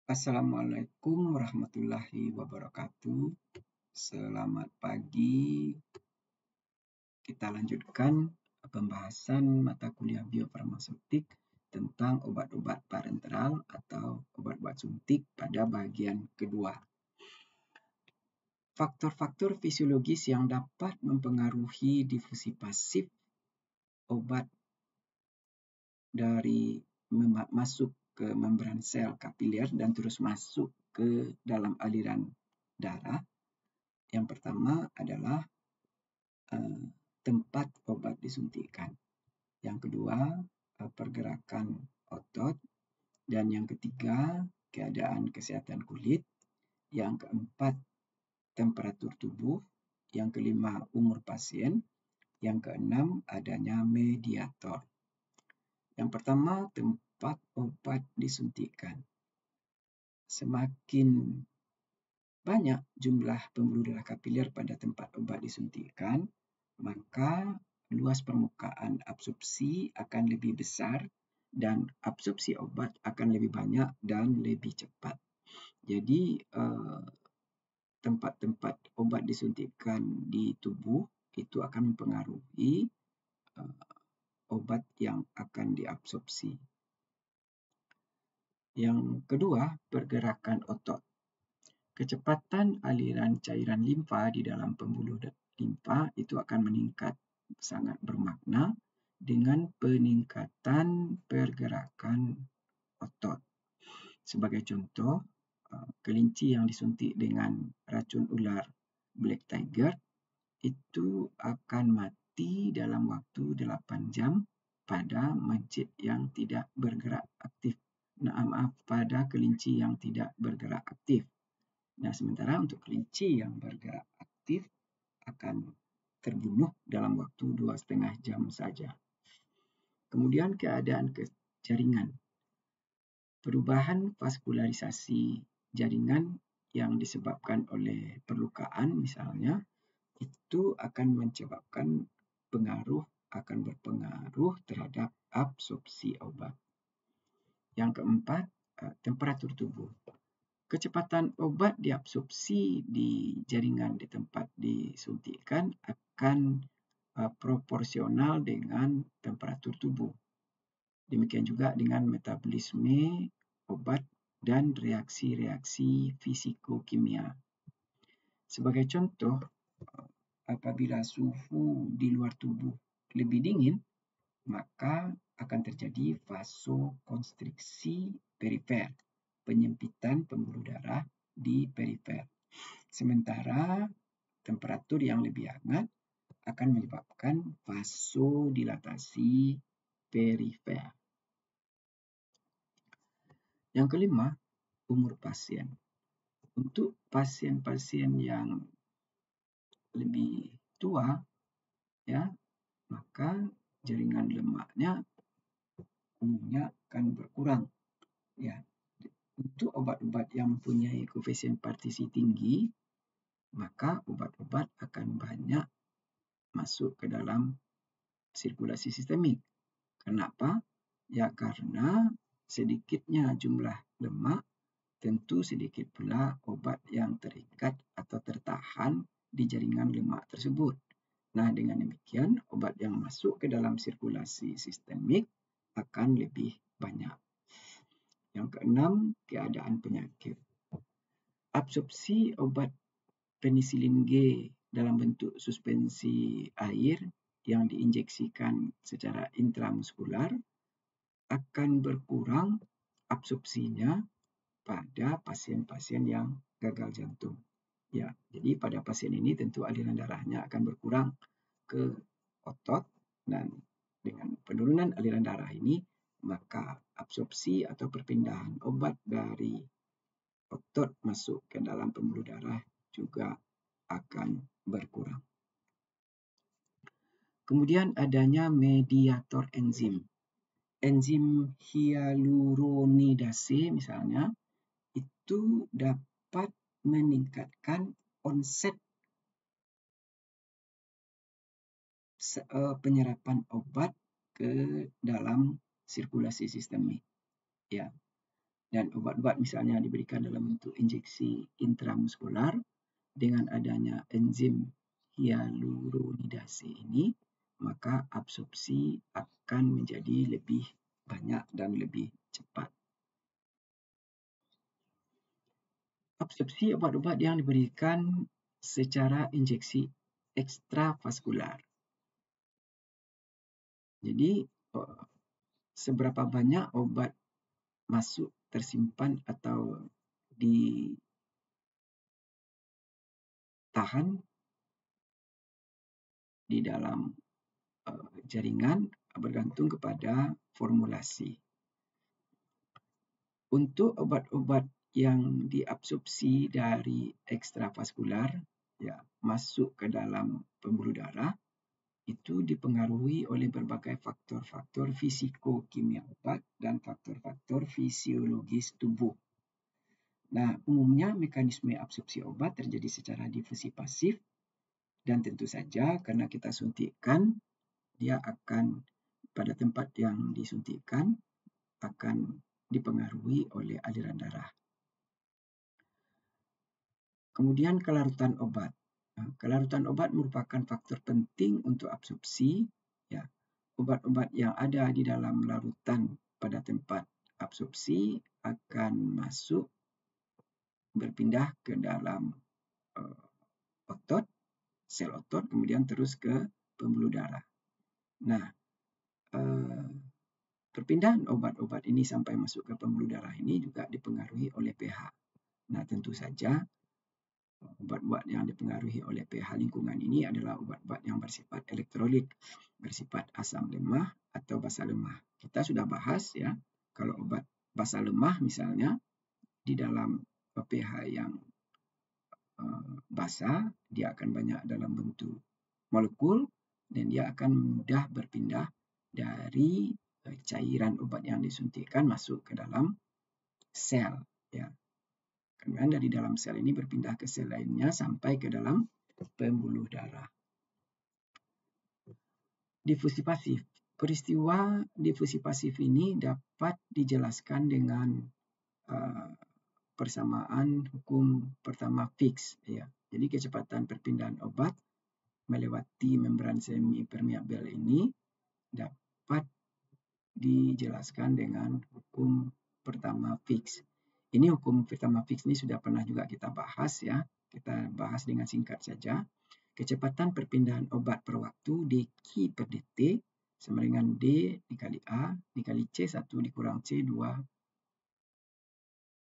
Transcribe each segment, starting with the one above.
Assalamualaikum warahmatullahi wabarakatuh. Selamat pagi. Kita lanjutkan pembahasan mata kuliah biofarmaseutik tentang obat-obat parenteral atau obat-obat suntik pada bagian kedua. Faktor-faktor fisiologis yang dapat mempengaruhi difusi pasif obat dari masuk ke membran sel kapiler dan terus masuk ke dalam aliran darah. Yang pertama adalah tempat obat disuntikan. Yang kedua, pergerakan otot. Dan yang ketiga, keadaan kesehatan kulit. Yang keempat, temperatur tubuh. Yang kelima, umur pasien. Yang keenam, adanya mediator. Yang pertama, tempat obat disuntikan. Semakin banyak jumlah pembuluh darah kapiler pada tempat obat disuntikan, maka luas permukaan absorpsi akan lebih besar dan absorpsi obat akan lebih banyak dan lebih cepat. Jadi tempat-tempat obat disuntikan di tubuh itu akan mempengaruhi obat yang akan diabsorpsi. Yang kedua, pergerakan otot. Kecepatan aliran cairan limfa di dalam pembuluh limfa itu akan meningkat sangat bermakna dengan peningkatan pergerakan otot. Sebagai contoh, kelinci yang disuntik dengan racun ular Black Tiger itu akan mati dalam waktu 8 jam pada mencit yang tidak bergerak aktif. Pada kelinci yang tidak bergerak aktif. Nah, sementara untuk kelinci yang bergerak aktif akan terbunuh dalam waktu 2,5 jam saja. Kemudian keadaan jaringan. Perubahan vaskularisasi jaringan yang disebabkan oleh perlukaan misalnya, itu akan menyebabkan akan berpengaruh terhadap absorpsi obat. Yang keempat, temperatur tubuh. Kecepatan obat diabsorpsi di jaringan di tempat disuntikkan akan proporsional dengan temperatur tubuh. Demikian juga dengan metabolisme obat dan reaksi-reaksi fisikokimia. Sebagai contoh, apabila suhu di luar tubuh lebih dingin, maka akan terjadi vasokonstriksi perifer, penyempitan pembuluh darah di perifer. Sementara temperatur yang lebih hangat akan menyebabkan vasodilatasi perifer. Yang kelima, umur pasien. Untuk pasien-pasien yang lebih tua, ya, maka jaringan lemaknya umumnya akan berkurang. Ya. Untuk obat-obat yang mempunyai koefisien partisi tinggi, maka obat-obat akan banyak masuk ke dalam sirkulasi sistemik. Kenapa? Ya karena sedikitnya jumlah lemak, tentu sedikit pula obat yang terikat atau tertahan di jaringan lemak tersebut. Nah, dengan demikian, obat yang masuk ke dalam sirkulasi sistemik akan lebih banyak. Yang keenam, keadaan penyakit. Absorpsi obat penisilin G dalam bentuk suspensi air yang diinjeksikan secara intramuskular akan berkurang absorpsinya pada pasien-pasien yang gagal jantung. Ya, jadi pada pasien ini tentu aliran darahnya akan berkurang ke otot dan dengan penurunan aliran darah ini maka absorpsi atau perpindahan obat dari otot masuk ke dalam pembuluh darah juga akan berkurang. Kemudian adanya mediator enzim. Enzim hyaluronidase misalnya itu dapat meningkatkan onset penyerapan obat ke dalam sirkulasi sistemik. Ya. Dan obat-obat misalnya diberikan dalam bentuk injeksi intramuskular dengan adanya enzim hyaluronidase ini, maka absorpsi akan menjadi lebih banyak dan lebih cepat. Absorpsi obat-obat yang diberikan secara injeksi ekstravaskular. Jadi, seberapa banyak obat masuk tersimpan atau ditahan di dalam jaringan bergantung kepada formulasi. Untuk obat-obat yang diabsorpsi dari ekstravaskular, ya, masuk ke dalam pembuluh darah, itu dipengaruhi oleh berbagai faktor-faktor fisikokimia obat dan faktor-faktor fisiologis tubuh. Nah, umumnya mekanisme absorpsi obat terjadi secara difusi pasif dan tentu saja karena kita suntikkan, dia akan pada tempat yang disuntikkan akan dipengaruhi oleh aliran darah. Kemudian kelarutan obat. Kelarutan obat merupakan faktor penting untuk absorpsi. Ya, obat-obat yang ada di dalam larutan pada tempat absorpsi akan masuk berpindah ke dalam otot, sel otot, kemudian terus ke pembuluh darah. Nah, perpindahan obat-obat ini sampai masuk ke pembuluh darah ini juga dipengaruhi oleh pH. Nah, tentu saja obat-obat yang dipengaruhi oleh pH lingkungan ini adalah obat-obat yang bersifat elektrolit, bersifat asam lemah atau basa lemah. Kita sudah bahas ya, kalau obat basa lemah misalnya di dalam pH yang basa, dia akan banyak dalam bentuk molekul dan dia akan mudah berpindah dari cairan obat yang disuntikkan masuk ke dalam sel. Ya. Kemudian dari dalam sel ini berpindah ke sel lainnya sampai ke dalam pembuluh darah. Difusi pasif. Peristiwa difusi pasif ini dapat dijelaskan dengan persamaan hukum pertama Fick. Ya. Jadi kecepatan perpindahan obat melewati membran semi-permeabel ini dapat dijelaskan dengan hukum pertama Fick. Ini hukum pertama Fick ini sudah pernah juga kita bahas ya. Kita bahas dengan singkat saja. Kecepatan perpindahan obat per waktu dq per dt sama dengan D dikali A dikali C1 dikurang C2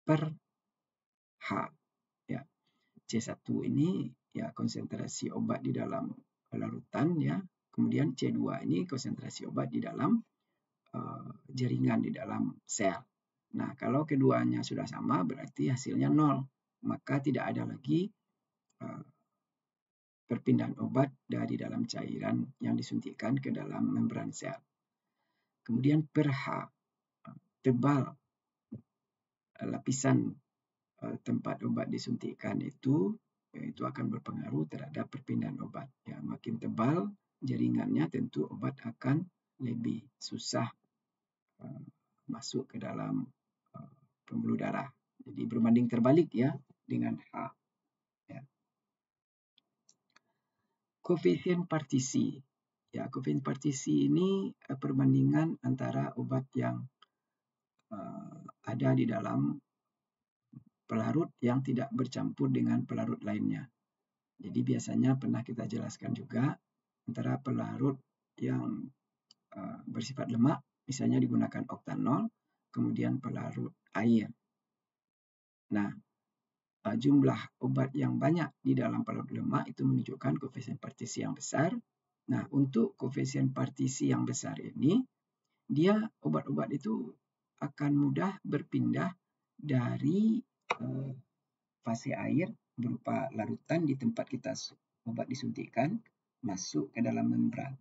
per H. Ya. C1 ini ya konsentrasi obat di dalam larutan ya. Kemudian C2 ini konsentrasi obat di dalam jaringan di dalam sel. Nah, kalau keduanya sudah sama berarti hasilnya 0. Maka tidak ada lagi perpindahan obat dari dalam cairan yang disuntikkan ke dalam membran sel. Kemudian per H, tebal lapisan tempat obat disuntikkan itu akan berpengaruh terhadap perpindahan obat. Ya, makin tebal jaringannya tentu obat akan lebih susah masuk ke dalam pembuluh darah. Jadi berbanding terbalik ya dengan H. Ya. Koefisien partisi. Ya, koefisien partisi ini perbandingan antara obat yang ada di dalam pelarut yang tidak bercampur dengan pelarut lainnya. Jadi biasanya pernah kita jelaskan juga antara pelarut yang bersifat lemak, misalnya digunakan oktanol, kemudian pelarut air. Nah, jumlah obat yang banyak di dalam pelarut lemak itu menunjukkan koefisien partisi yang besar. Nah, untuk koefisien partisi yang besar ini, dia obat-obat itu akan mudah berpindah dari fase air berupa larutan di tempat kita obat disuntikkan masuk ke dalam membran.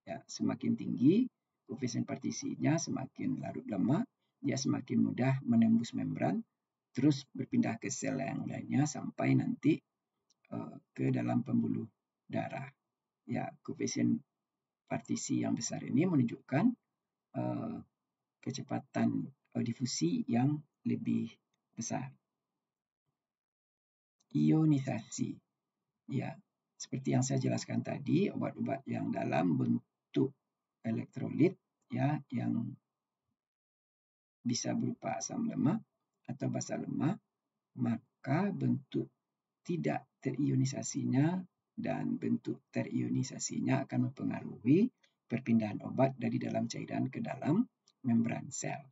Ya, semakin tinggi koefisien partisinya, semakin larut lemak, dia semakin mudah menembus membran, terus berpindah ke sel yang lainnya sampai nanti ke dalam pembuluh darah. Ya, koefisien partisi yang besar ini menunjukkan kecepatan difusi yang lebih besar. Ionisasi. Ya, seperti yang saya jelaskan tadi, obat-obat yang dalam bentuk elektrolit ya, yang bisa berupa asam lemak atau basa lemak, maka bentuk tidak terionisasinya dan bentuk terionisasinya akan mempengaruhi perpindahan obat dari dalam cairan ke dalam membran sel.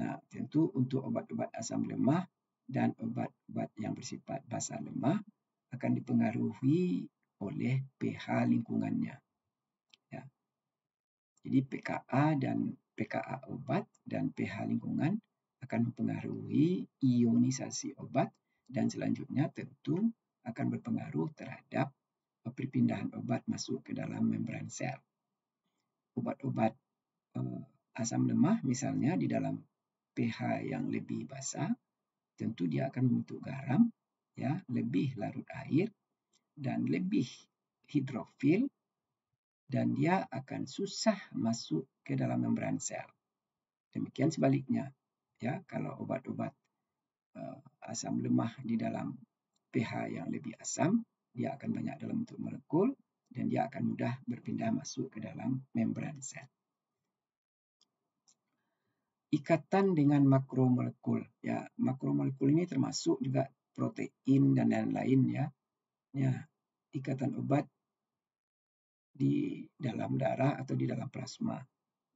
Nah, tentu untuk obat-obat asam lemak dan obat-obat yang bersifat basa lemak akan dipengaruhi oleh pH lingkungannya. Ya. Jadi pKa dan pKa obat dan pH lingkungan akan mempengaruhi ionisasi obat dan selanjutnya tentu akan berpengaruh terhadap perpindahan obat masuk ke dalam membran sel. Obat-obat asam lemak misalnya di dalam pH yang lebih basa, tentu dia akan membentuk garam, ya, lebih larut air dan lebih hidrofil, dan dia akan susah masuk ke dalam membran sel. Demikian sebaliknya, ya, kalau obat-obat asam lemak di dalam pH yang lebih asam, dia akan banyak dalam bentuk molekul dan dia akan mudah berpindah masuk ke dalam membran sel. Ikatan dengan makromolekul, ya, makromolekul ini termasuk juga protein dan lain-lain, ya. Ya, ikatan obat di dalam darah atau di dalam plasma.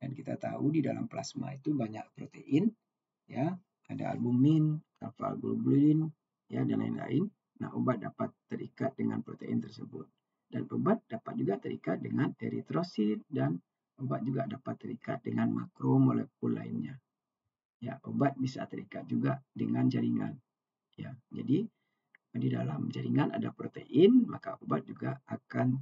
Dan kita tahu di dalam plasma itu banyak protein, ya, ada albumin, alfa globulin, ya, dan lain-lain. Nah, obat dapat terikat dengan protein tersebut. Dan obat dapat juga terikat dengan eritrosit dan obat juga dapat terikat dengan makromolekul lainnya. Ya, obat bisa terikat juga dengan jaringan. Ya, jadi di dalam jaringan ada protein, maka obat juga akan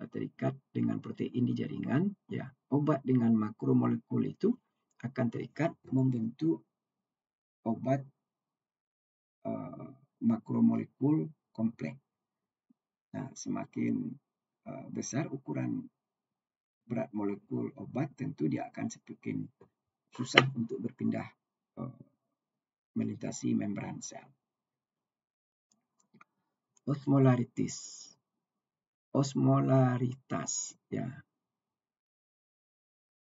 terikat dengan protein di jaringan. Ya, obat dengan makromolekul itu akan terikat membentuk obat makromolekul kompleks. Nah, semakin besar ukuran berat molekul obat, tentu dia akan semakin susah untuk berpindah melintasi membran sel. Osmolaritas, ya.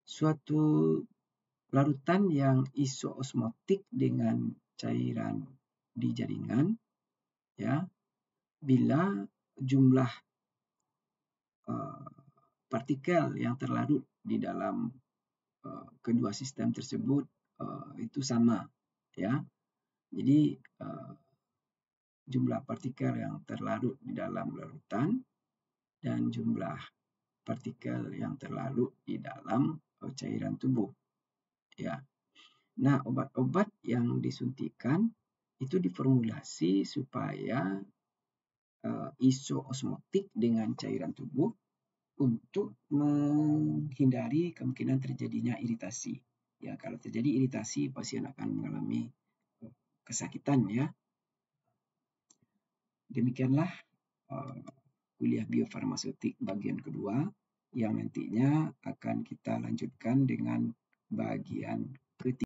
Suatu larutan yang isoosmotik dengan cairan di jaringan, ya, bila jumlah partikel yang terlarut di dalam kedua sistem tersebut itu sama, ya. Jadi jumlah partikel yang terlarut di dalam larutan dan jumlah partikel yang terlarut di dalam cairan tubuh, ya. Nah, obat-obat yang disuntikan itu diformulasi supaya isoosmotik dengan cairan tubuh untuk menghindari kemungkinan terjadinya iritasi. Ya, kalau terjadi iritasi, pasien akan mengalami kesakitan, ya. Demikianlah kuliah biofarmaseutik bagian kedua yang nantinya akan kita lanjutkan dengan bagian ketiga.